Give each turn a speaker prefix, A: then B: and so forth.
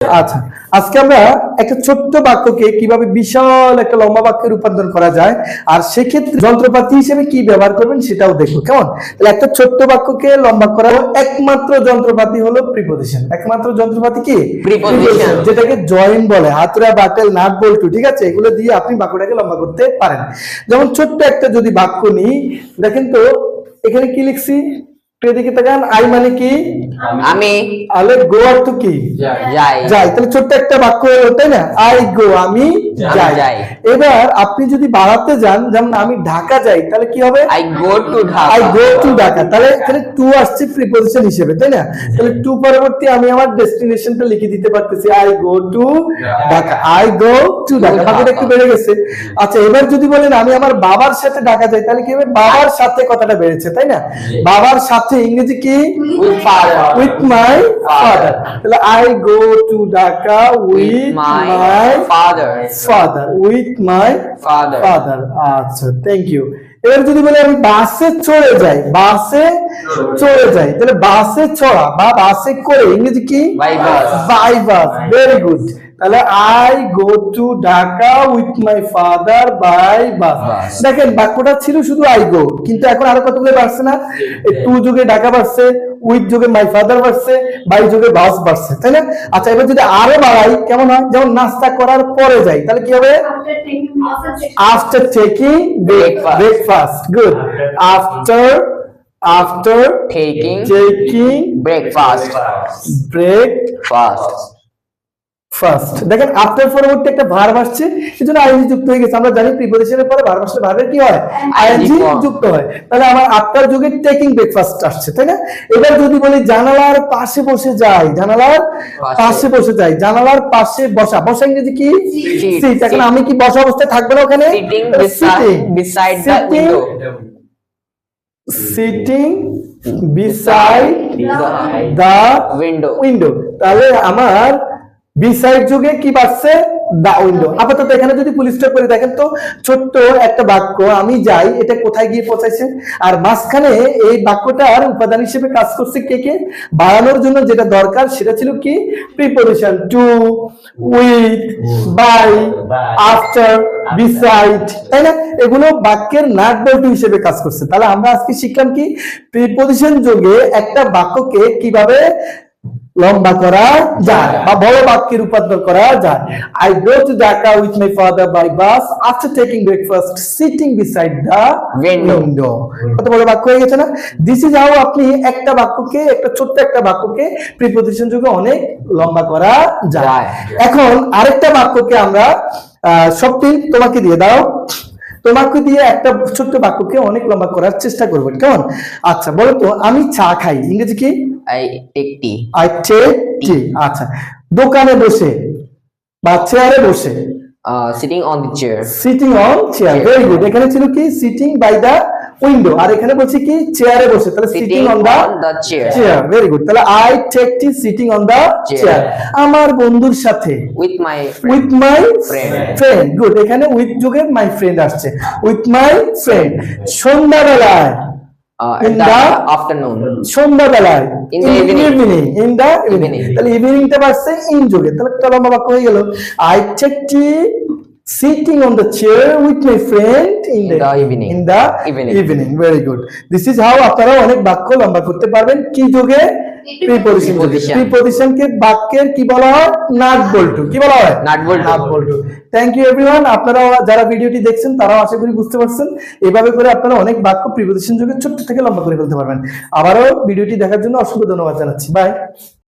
A: আচ্ছা, আজকে আমরা একটা ছোট্ট বাক্যকে কিভাবে বিশাল একটা লম্বা বাক্যে রূপান্তর করা যায় আর সেক্ষেত্রে যন্ত্রপাতি হিসেবে কি ব্যবহার করবেন সেটাও দেখবো। কেমন? তাহলে একটা ছোট্ট বাক্যকে লম্বা করার একমাত্র যন্ত্রপাতি হলো প্রিপজিশন। একমাত্র যন্ত্রপাতি কি?
B: প্রিপজিশন,
A: যেটাকে জয়েন বলে। হাতুড়া, বাটেল, নাট, বল্টু, ঠিক আছে? এগুলো দিয়ে আপনি বাক্যটাকে লম্বা করতে পারেন। যেমন ছোট্ট একটা যদি বাক্য নিই, দেখেন তো এখানে কি লিখছি? এদিকে তাকান। আই মানে কি?
B: আমি।
A: আলে গো অর্থ কি?
B: যাই।
A: যাই। তাহলে ছোট্ট একটা বাক্য হলো, তাই না? আই গো, আমি যাই। এবার আপনি যদি বাড়াতে যান, যেমন আমি ঢাকা যাই, তাহলে কি হবে?
B: I go to Dhaka.
A: I go to Dhaka. তাহলে এখানে টু আসছে প্রিপজিশন হিসেবে, তাই না? তাহলে টু পরবর্তী আমি আমার ডেস্টিনেশনটা লিখে দিতে পারতেছি। I go to Dhaka. I go to Dhaka. বাকিটা একটু বেড়ে গেছে। আচ্ছা, এবার যদি বলেন আমি আমার বাবার সাথে ঢাকা যাই, তাহলে কি হবে? বাবার সাথে কথাটা বেড়েছে, তাই না? বাবার সাথে ইংরেজি কি?
B: With father.
A: With my father. তাহলে I go to Dhaka with my
B: father.
A: Father. With my
B: father.
A: Father. আচ্ছা, থ্যাংক ইউ। এবার যদি বলি আমি বাসে চড়ে যাই, বাসে চড়ে যাই, তাহলে বাসে চড়া বা বাসে করে ইংরেজি কি?
B: By bus.
A: By bus. Very good. তাহলে I go to Dhaka with my father by bus. দেখেন বাক্যটা ছিল শুধু আই গো, কিন্তু এখন আরো কতগুলো বাড়ছে না? টু যুগে ঢাকা বাড়ছে, উইথ যুগে মাই ফাদার বাড়ছে, বাই যুগে বাস বাড়ছে, তাই না? আচ্ছা, এবার যদি আরো বাড়াই কেমন হয়? যেমন নাস্তা করার পরে যাই, তাহলে কি হবে? After taking breakfast. Good. After
B: taking
A: breakfast. First. দেখেন আফটার পরবর্তী একটা ভার্ব আসছে, সেজন্য আইএনজি যুক্ত হয়ে গেছে। আমরা জানি প্রিপজিশনের পরে ভার্ব আসলে ভার্বের কি হয়? আইএনজি যুক্ত হয়। তাহলে আমার আফটার যুগে টেকিং ব্রেকফাস্ট আসছে, তাই না? এবার যদি বলি জানালার পাশে বসে যাই, জানালার পাশে বসে যাই, জানালার পাশে বসা। বসা ইংরেজি কি? সিট। এখন আমি কি বসা অবস্থায় থাকবো না ওখানে?
B: beside the window.
A: Sitting beside the window. তাহলে আমার বিসাইড যুগে কি পাচ্ছে? The window. আপাতত এখানে যদি ফুল স্টপ করে দেখেন তো ছোট্ট একটা বাক্য আমি যাই, এটা কোথায় গিয়ে পৌঁছাইছে? আর মাঝখানে এই বাক্যটার উপাদান হিসেবে কাজ করছে কে কে? বাড়ানোর জন্য যেটা দরকার সেটা ছিল কি? Preposition. To, with, by, after, beside, তাই না? এগুলো বাক্যের নাট বল্টু হিসেবে কাজ করছে। তাহলে আমরা আজকে শিখলাম কি? প্রিপজিশন যোগে একটা বাক্যকে কিভাবে লম্বা করা যায় বা বড় বাক্যে রূপান্তর করা যায়। I go to Dhaka with my father by bus after taking breakfast sitting beside the window. কত বড় বাক্য হয়ে গেছে না? দিস ইজ হাউ আপনি একটা বাক্যকে, একটা ছোট্ট একটা বাক্যকে প্রিপজিশন যোগে অনেক লম্বা করা যায়। এখন আরেকটা বাক্যকে আমরা সবটি তোমাকে দিয়ে দাও, তোমাকে দিয়ে একটা ছোট্ট বাক্যকে অনেক লম্বা করার চেষ্টা করবো। কেমন? আচ্ছা, বলো তো আমি চা খাই, ইংরেজি কি?
B: I take tea.
A: I take tea. আচ্ছা, দোকানে বসে বা চেয়ারে বসে।
B: Sitting on the chair.
A: Sitting on chair. Very good. এখানে ছিল কি? Sitting by the window. আর এখানে বলছি কি? চেয়ারে বসে। তাহলে sitting on the chair. Very good. তাহলে I take tea sitting on the chair. আমার বন্ধুর সাথে
B: With my
A: ফ্রেন্ড। গুড। এখানে উইথ যুগে মাই ফ্রেন্ড আসছে। With my friend. সন্ধ্যাবেলায়
B: in the afternoon.
A: সন্ধ্যাবেলায়
B: In the
A: ইভিনিং। তাহলে ইভিনিংটা পাচ্ছে ইন যুগে। তাহলে একটা লম্বা বাক্য হয়ে গেল। I take tea sitting on the chair with my friend in the evening. Very good. This is how আপনারা অনেক বাক্য লম্বা করতে পারবেন। কি যুগে? প্রিপজিশন যুগে। প্রিপজিশনকে বাক্যের কি বলা হয়? নাট বল্টু। কি বলা হয়?
B: নাট বল্টু।
A: Thank you everyone. আপনারা যারা ভিডিওটি দেখছেন তারাও আশা করি বুঝতে পারছেন। এভাবে করে আপনারা অনেক বাক্য প্রিপজিশন যুগে ছোট্ট থেকে লম্বা করে ফেলতে পারবেন। আবারও ভিডিওটি দেখার জন্য অসংখ্য ধন্যবাদ জানাচ্ছি। বাই।